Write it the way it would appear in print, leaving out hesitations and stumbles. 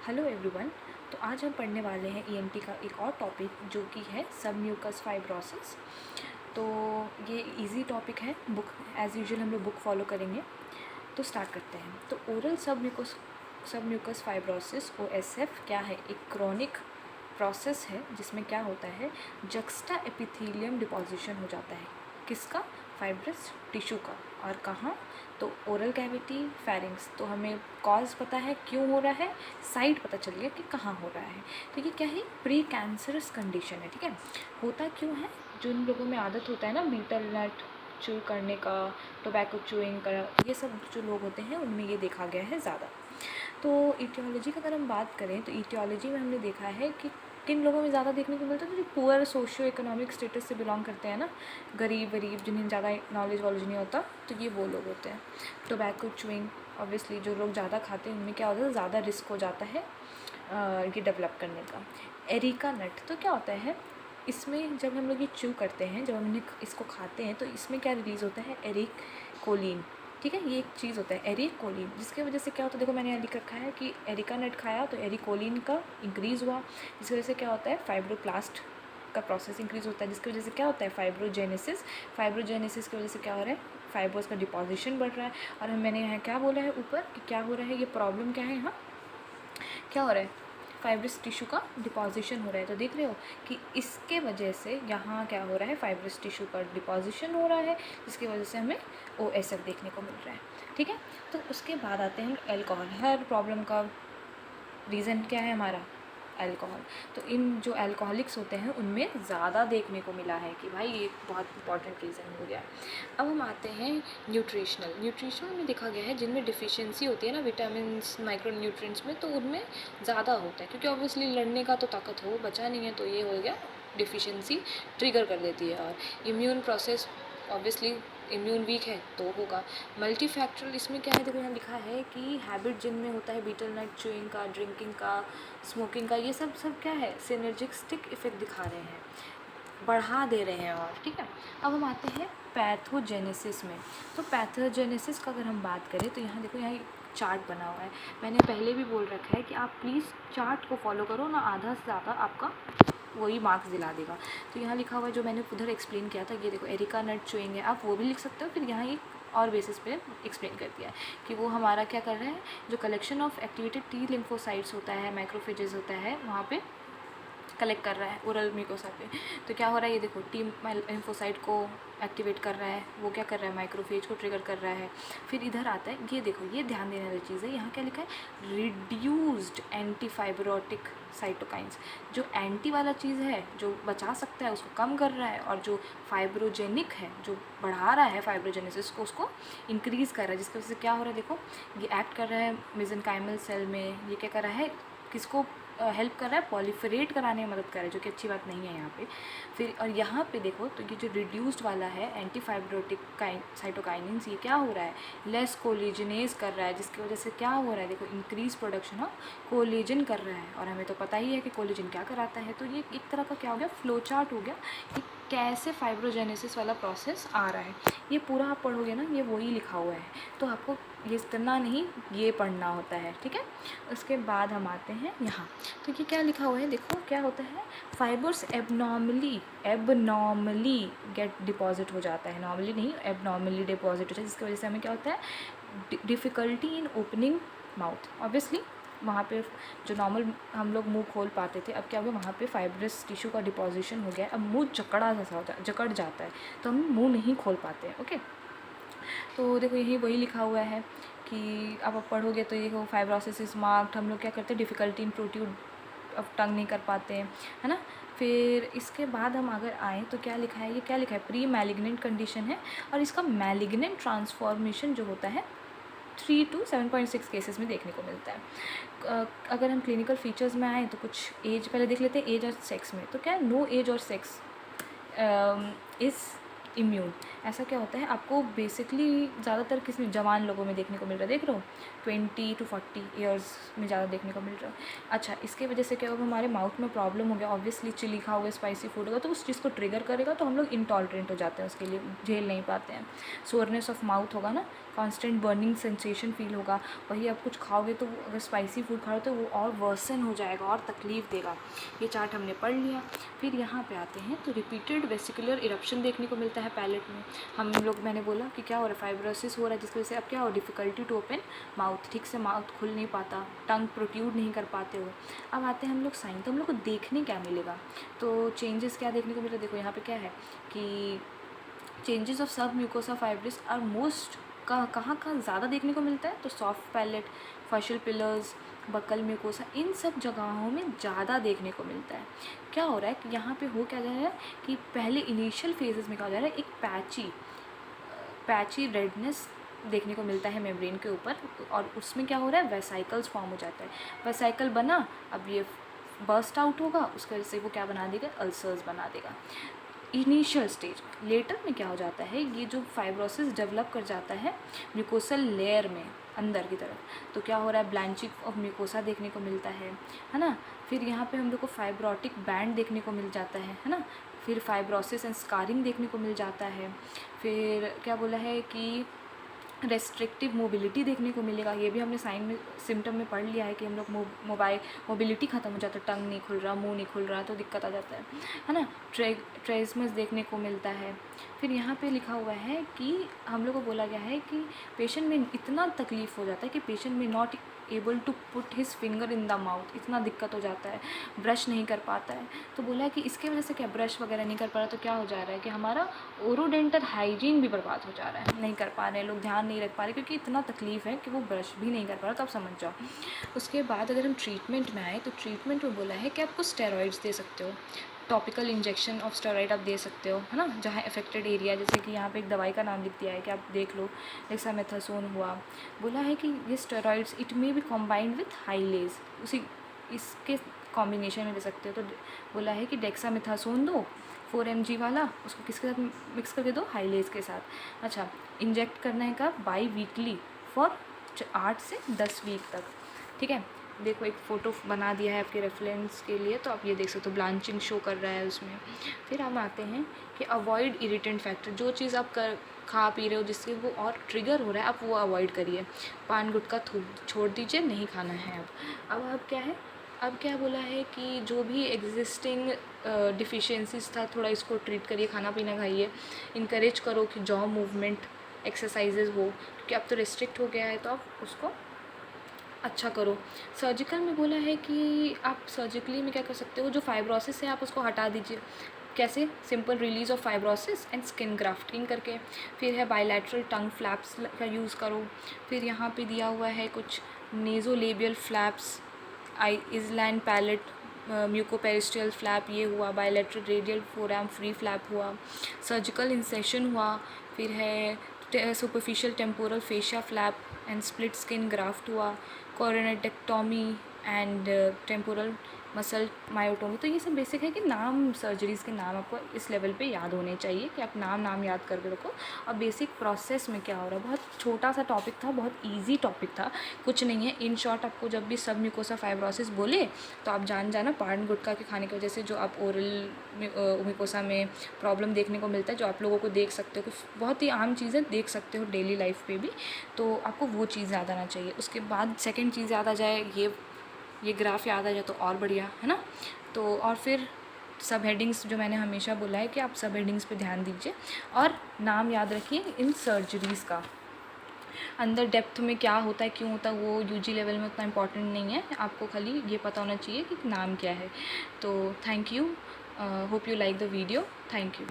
Hello everyone. तो आज हम पढ़ने वाले हैं ईएनटी का एक और टॉपिक जो कि है सबम्यूकस फाइब्रोसिस। तो ये इजी टॉपिक है, बुक एज़ यूजुअल हम लोग बुक फॉलो करेंगे। तो स्टार्ट करते हैं। तो ओरल सबम्यूकस फाइब्रोसिस OSF क्या है? एक क्रॉनिक प्रोसेस है जिसमें क्या होता है, जक्स्टा एपिथेलियम डिपॉजिशन हो जाता है। किसका? फाइब्रस टिश्यू का। और कहाँ? तो ओरल कैविटी, फेरिंग्स। तो हमें कॉज पता है क्यों हो रहा है, साइट पता चल गया कि कहाँ हो रहा है। तो ये क्या है? प्री कैंसरस कंडीशन है। ठीक है, होता क्यों है? जिन लोगों में आदत होता है ना बीटल नट चू करने का, टोबैको चूइंग का, ये सब जो लोग होते हैं उनमें ये देखा गया है ज़्यादा। तो ईटियोलॉजी का अगर हम बात करें तो ईटियोलॉजी में हमने देखा है कि किन लोगों में ज़्यादा देखने को मिलता है, तो जो पुअर सोशियो इकोनॉमिक स्टेटस से बिलोंग करते हैं ना, गरीब जिन्हें ज़्यादा नॉलेज वॉलेज नहीं होता, तो ये वो लोग होते हैं। टोबैको चूइंग, ऑब्वियसली जो लोग ज़्यादा खाते हैं उनमें क्या होता है, ज़्यादा रिस्क हो जाता है ये डेवलप करने का। एरिका नट तो क्या होता है, इसमें जब हम लोग ये च्यू करते हैं, जब हम इसको खाते हैं तो इसमें क्या रिलीज़ होता है, एरिकोलिन। ठीक है, ये एक चीज़ होता है एरिकोलिन, जिसकी वजह से क्या होता है, देखो मैंने यहाँ लिख रखा है कि एरिका नट खाया तो एरिकोलिन का इंक्रीज़ हुआ, जिसकी वजह से क्या होता है, फाइब्रोप्लास्ट का प्रोसेस इंक्रीज़ होता है, जिसकी वजह से क्या होता है, फाइब्रोजेनेसिस की वजह से क्या हो रहा है, फाइब्रोस का डिपॉजिशन बढ़ रहा है। और मैंने यहाँ क्या बोला है ऊपर कि क्या हो रहा है, ये प्रॉब्लम क्या है, यहाँ क्या हो रहा है, फाइब्रस टिश्यू का डिपॉजिशन हो रहा है। तो देख रहे हो कि इसके वजह से यहाँ क्या हो रहा है, फाइब्रस टिश्यू का डिपॉजिशन हो रहा है, जिसकी वजह से हमें OSF देखने को मिल रहा है। ठीक है, तो उसके बाद आते हैं अल्कोहल। हर प्रॉब्लम का रीज़न क्या है हमारा, अल्कोहल। तो इन जो अल्कोहलिक्स होते हैं उनमें ज़्यादा देखने को मिला है कि भाई ये बहुत इंपॉर्टेंट रीज़न हो गया। अब हम आते हैं न्यूट्रिशनल में देखा गया है जिनमें डिफिशियंसी होती है ना विटामिन माइक्रो न्यूट्रिएंट्स में, तो उनमें ज़्यादा होता है, क्योंकि ऑब्वियसली लड़ने का तो ताकत हो बचा नहीं है, तो ये हो गया डिफिशियंसी ट्रिगर कर देती है। और immune process, obviously immune weak है तो होगा। मल्टी फैक्टरल, इसमें क्या है, देखो यहाँ लिखा है कि हैबिट जिनमें होता है बीटल नट च्यूइंग का, ड्रिंकिंग का, स्मोकिंग का, ये सब क्या है, सिनर्जिस्टिक इफेक्ट दिखा रहे हैं, बढ़ा दे रहे हैं। और ठीक है, अब हम आते हैं पैथोजेनेसिस में। तो पैथोजेनेसिस का अगर हम बात करें तो यहाँ देखो, यहाँ एक चार्ट बना हुआ है, मैंने पहले भी बोल रखा है कि आप प्लीज़ चार्ट को फॉलो करो ना, आधा से ज़्यादा आपका वही मार्क्स दिला देगा। तो यहाँ लिखा हुआ है जो मैंने उधर एक्सप्लेन किया था, ये देखो एरिका नट चूइंग है, आप वो भी लिख सकते हो। फिर यहाँ एक और बेसिस पे एक्सप्लेन कर दिया है कि वो हमारा क्या कर रहे हैं, जो collection of activated T lymphocytes होता है, माइक्रोफेजेस होता है, वहाँ पे कलेक्ट कर रहा है ओरल म्यूकोसा पे। तो क्या हो रहा है, ये देखो टी लिम्फोसाइट को एक्टिवेट कर रहा है, वो क्या कर रहा है, माइक्रोफेज को ट्रिगर कर रहा है। फिर इधर आता है, ये देखो, ये ध्यान देने वाली चीज़ है, यहाँ क्या लिखा है, रिड्यूस्ड एंटीफाइब्रोटिक साइटोकाइंस। जो एंटी वाला चीज़ है, जो बचा सकता है उसको कम कर रहा है, और जो फाइब्रोजेनिक है, जो बढ़ा रहा है फाइब्रोजेनेसिस को, उसको इंक्रीज़ कर रहा है, जिसकी वजह से क्या हो रहा है, देखो ये एक्ट कर रहा है मेसेनकाइमल सेल में, ये क्या कर रहा है, किसको हेल्प कर रहा है, पॉलीफरेट कराने में मदद कर रहा है, जो कि अच्छी बात नहीं है यहाँ पे। फिर और यहाँ पे देखो, तो ये जो रिड्यूस्ड वाला है एंटीफाइब्रोटिक साइटोकाइनिन्स, ये क्या हो रहा है, लेस कोलिजनेज कर रहा है, जिसकी वजह से क्या हो रहा है, देखो इंक्रीज प्रोडक्शन ऑफ कोलेजन कर रहा है। और हमें तो पता ही है कि कोलेजन क्या कराता है। तो ये एक तरह का क्या हो गया, फ्लो चार्ट हो गया कि कैसे फाइब्रोजेनेसिस वाला प्रोसेस आ रहा है। ये पूरा आप पढ़ोगे ना, ये वही लिखा हुआ है, तो आपको ये करना नहीं, ये पढ़ना होता है। ठीक है, उसके बाद हम आते हैं यहाँ, तो ये क्या लिखा हुआ है, देखो क्या होता है, फाइबर्स एबनॉर्मली गेट डिपॉजिट हो जाता है, नॉर्मली नहीं, एबनॉर्मली डिपॉजिट होता है, जिसकी वजह से हमें क्या होता है, difficulty in opening mouth. Obviously वहाँ पे जो नॉर्मल हम लोग मुंह खोल पाते थे, अब क्या हो गया, वहाँ पे फाइब्रस टिश्यू का डिपॉजिशन हो गया है, अब मुंह जकड़ जाता है, तो हम मुंह नहीं खोल पाते हैं। ओके, तो देखो यही वही लिखा हुआ है कि अब आप पढ़ोगे तो ये फाइब्रोसिस इज मार्क्ड, हम लोग क्या करते हैं, difficulty in protrude of tongue नहीं कर पाते हैं, है ना। फिर इसके बाद हम अगर आएँ तो क्या लिखा है, ये क्या लिखा है, प्री मैलिग्नेंट कंडीशन है, और इसका मैलिग्नेंट ट्रांसफॉर्मेशन जो होता है 3 to 7.6 केसेस में देखने को मिलता है। अगर हम क्लिनिकल फीचर्स में आएँ तो कुछ एज पहले देख लेते हैं, एज और सेक्स में। तो क्या है, नो एज और सेक्स इज़ इम्यून। ऐसा क्या होता है, आपको बेसिकली ज़्यादातर किस में, जवान लोगों में देखने को मिल रहा है, देख रहे हो 20 to 40 ईयर्स में ज़्यादा देखने को मिल रहा है। अच्छा, इसके वजह से क्या होगा, हमारे माउथ में प्रॉब्लम हो गया, ऑब्वियसली चिली खाओगे, स्पाइसी फूड होगा, तो उस चीज़ को ट्रिगर करेगा, तो हम लोग इंटॉलरेंट हो जाते हैं, उसके लिए झेल नहीं पाते हैं। सोरनेस ऑफ माउथ होगा ना, कांस्टेंट बर्निंग सेंसेशन फील होगा। वही आप कुछ खाओगे तो अगर स्पाइसी फूड खा रहे हो तो वो और वर्सन हो जाएगा और तकलीफ़ देगा। ये चार्ट हमने पढ़ लिया। फिर यहाँ पे आते हैं तो रिपीटेड वेसिकुलर इरप्शन देखने को मिलता है पैलेट में। हम लोग, मैंने बोला कि क्या हो रहा है, फाइब्रोसिस हो रहा है, जिसकी वजह से अब क्या हो, डिफ़िकल्टी टू ओपन माउथ, ठीक से माउथ खुल नहीं पाता, टंग प्रोट्यूड नहीं कर पाते हो। अब आते हैं हम लोग साइन, तो हम लोग को देखने क्या मिलेगा, तो चेंजेस क्या देखने को मिला। देखो यहाँ पे क्या है कि changes of sub mucosa fibrosis are most कहाँ ज़्यादा देखने को मिलता है, तो soft palate, faucial pillars, buccal mucosa, इन सब जगहों में ज़्यादा देखने को मिलता है। क्या हो रहा है कि यहाँ पे हो क्या जा रहा है कि पहले इनिशियल फेजेस में क्या हो जा रहा है, एक पैची रेडनेस देखने को मिलता है मेम्ब्रेन के ऊपर, और उसमें क्या हो रहा है, वेसाइकल्स फॉर्म हो जाता है। वेसाइकल बना, अब ये बर्स्ट आउट होगा, उसकी वजह से वो क्या बना देगा, अल्सर्स बना देगा इनिशियल स्टेज। लेटर में क्या हो जाता है, ये जो फाइब्रोसिस डेवलप कर जाता है म्यूकोसल लेयर में अंदर की तरफ, तो क्या हो रहा है, ब्लैंचिंग ऑफ म्यूकोसा देखने को मिलता है ना। फिर यहाँ पे हम लोग को फाइब्रोटिक बैंड देखने को मिल जाता है ना। फिर फाइब्रोसिस एंड स्कारिंग देखने को मिल जाता है। फिर क्या बोला है कि रेस्ट्रिक्टिव मोबिलिटी देखने को मिलेगा। ये भी हमने साइन में, सिम्टम में पढ़ लिया है कि हम लोग मोबिलिटी ख़त्म हो जाता है, टंग नहीं खुल रहा, मुंह नहीं खुल रहा, तो दिक्कत आ जाता है ना। ट्रेसमस देखने को मिलता है। फिर यहाँ पे लिखा हुआ है कि हम लोग को बोला गया है कि पेशेंट में इतना तकलीफ़ हो जाता है कि पेशेंट में not able to put his finger in the mouth, इतना दिक्कत हो जाता है, ब्रश नहीं कर पाता है। तो बोला है कि इसके वजह से क्या, ब्रश वगैरह नहीं कर पा रहा, तो क्या हो जा रहा है कि हमारा ओरोडेंटल हाइजीन भी बर्बाद हो जा रहा है, नहीं कर पा रहे हैं लोग, ध्यान नहीं रख पा रहे, क्योंकि इतना तकलीफ़ है कि वो ब्रश भी नहीं कर पा रहा। तो आप समझ जाओ। उसके बाद अगर हम ट्रीटमेंट में आए तो ट्रीटमेंट में बोला है कि आपको स्टेरॉइड्स दे सकते हो, टॉपिकल इंजेक्शन ऑफ स्टेरॉइड आप दे सकते हो, है ना, जहाँ अफेक्टेड एरिया, जैसे कि यहाँ पे एक दवाई का नाम लिख दिया है कि आप देख लो, डेक्सामेथासोन हुआ। बोला है कि ये steroids it may be combined with hyalase, उसी इसके कॉम्बिनेशन में दे सकते हो। तो बोला है कि डेक्सामेथासोन दो 4 mg वाला, उसको किसके साथ मिक्स करके दो, हाइलेज के साथ। अच्छा, इंजेक्ट करना है कब, बाई वीकली फॉर 8 से 10 वीक तक, ठीक है। देखो एक फ़ोटो बना दिया है आपके रेफरेंस के लिए, तो आप ये देख सकते हो, ब्लांचिंग शो कर रहा है उसमें। फिर हम आते हैं कि अवॉइड इरिटेंट फैक्टर, जो चीज़ आप खा पी रहे हो जिससे वो और ट्रिगर हो रहा है, आप वो अवॉइड करिए। पान गुटखा छोड़ दीजिए, नहीं खाना है अब क्या है, अब क्या बोला है कि जो भी एग्जिस्टिंग डिफिशियंसीज था, थोड़ा इसको ट्रीट करिए, खाना पीना खाइए, इनकरेज करो कि जॉ मूवमेंट एक्सरसाइजेज हो, क्योंकि अब तो रिस्ट्रिक्ट हो गया है, तो आप उसको अच्छा करो। सर्जिकल में बोला है कि आप सर्जिकली में क्या कर सकते हो, जो फाइब्रोसिस है आप उसको हटा दीजिए। कैसे, simple release of fibrosis and skin grafting करके। फिर है बायलैटरल टंग फ्लैप्स का यूज़ करो। फिर यहाँ पे दिया हुआ है कुछ नेज़ोलेबियल फ्लैप्स, इजलैंड पैलेट म्यूकोपेरिस्टियल फ्लैप, ये हुआ bilateral radial forearm free flap हुआ, सर्जिकल इंसेशन हुआ। फिर है superficial temporal fascia flap and split skin graft हुआ, कोरोनेक्टोमी एंड टेम्पोरल मसल मायोटोमी। तो ये सब बेसिक है कि नाम, सर्जरीज़ के नाम आपको इस लेवल पे याद होने चाहिए कि आप नाम याद करके रखो। और बेसिक प्रोसेस में क्या हो रहा है, बहुत छोटा सा टॉपिक था, बहुत इजी टॉपिक था, कुछ नहीं है। इन शॉर्ट आपको जब भी सब म्यूकोसा फाइब्रोसिस बोले तो आप जान जाना पान गुटखा के खाने की वजह से जो आप ओरल म्यूकोसा में प्रॉब्लम देखने को मिलता है, जो आप लोगों को देख सकते हो, कुछ बहुत ही आम चीज़ें देख सकते हो डेली लाइफ पे भी, तो आपको वो चीज़ याद आना चाहिए। उसके बाद सेकेंड चीज़ याद आ जाए, ये ग्राफ याद आ जाए तो और बढ़िया, है ना। तो और फिर सब हेडिंग्स, जो मैंने हमेशा बोला है कि आप सब हेडिंग्स पे ध्यान दीजिए, और नाम याद रखिए इन सर्जरीज़ का। अंदर डेप्थ में क्या होता है, क्यों होता है, वो यूजी लेवल में उतना इम्पॉर्टेंट नहीं है, आपको खाली ये पता होना चाहिए कि नाम क्या है। तो thank you, hope you like the video, thank you.